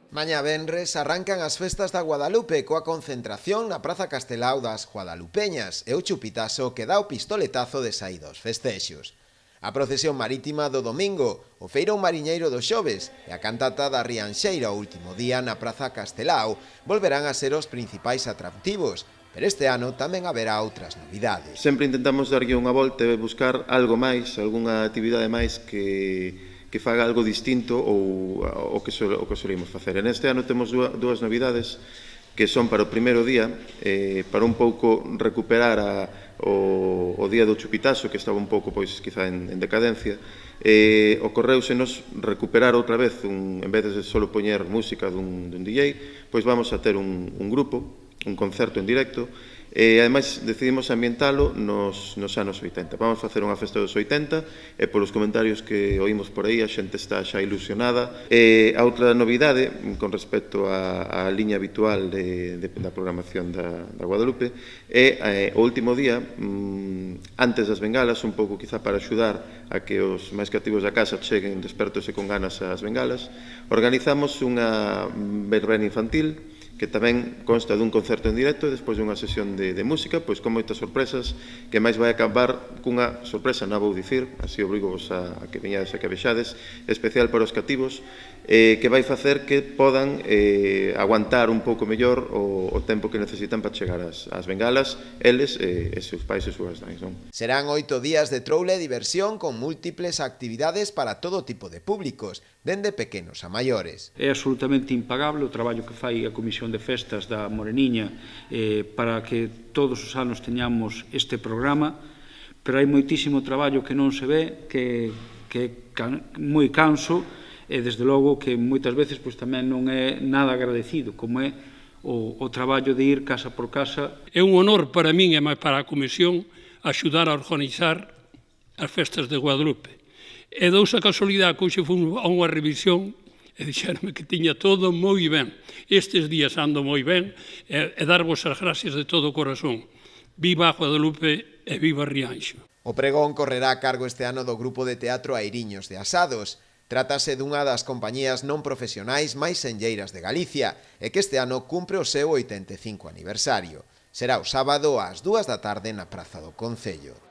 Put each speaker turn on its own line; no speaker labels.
Mañá venres arrancan as festas da Guadalupe coa concentración na Praza Castelao das Guadalupeñas e o chupitazo que dá o pistoletazo de saída aos festexos. A procesión marítima do domingo, o feirón mariñeiro do xoves e a cantata da Rianxeira o último día na Praza Castelao volverán a ser os principais atractivos, pero este ano tamén haberá outras novidades.
Sempre intentamos darlle unha volta e buscar algo máis, algunha actividade máis que faga algo distinto ou o que solemos facer. En este ano temos dúas novidades que son para o primeiro día, para un pouco recuperar o día do chupitazo, que estaba un pouco, pois, quizá en decadencia. Ocorreusenos recuperar outra vez, en vez de só poñer música dun DJ, pois vamos a ter un grupo, un concerto en directo, e ademais decidimos ambientalo nos anos 80. Vamos facer unha festa dos 80 e polos comentarios que oímos por aí a xente está xa ilusionada. A outra novidade con respecto á liña habitual da programación da Guadalupe é o último día, antes das bengalas, un pouco quizá para axudar a que os máis cativos da casa cheguen despertos e con ganas ás bengalas, organizamos unha verbena infantil que tamén consta dun concerto en directo e despois dunha sesión de música, pois con moitas sorpresas, que máis vai acabar cunha sorpresa, non vou dicir, así obrigo-vos a que veñades e que vexades, especial para os cativos, que vai facer que podan aguantar un pouco mellor o tempo que necesitan para chegar ás bengalas, eles e seus pais e súas nais, non?
Serán 8 días de troule e diversión con múltiples actividades para todo tipo de públicos, dende pequenos a maiores.
É absolutamente impagable o traballo que fai a Comisión de Festas da Moreniña para que todos os anos teñamos este programa, pero hai moitísimo traballo que non se ve, que é moi canso, e desde logo que moitas veces tamén non é nada agradecido, como é o traballo de ir casa por casa.
É un honor para min e para a Comisión axudar a organizar as festas de Guadalupe. E dous a casualidade que hoxe fomos a unha revisión e dixeronme que tiña todo moi ben. Estes días ando moi ben e darvos as gracias de todo o corazón. Viva Guadalupe e viva Rianxo.
O pregón correrá a cargo este ano do grupo de teatro Airiños de Asados. Trátase dunha das compañías non profesionais máis senlleiras de Galicia e que este ano cumpre o seu 85 aniversario. Será o sábado ás 2 da tarde na Praza do Concello.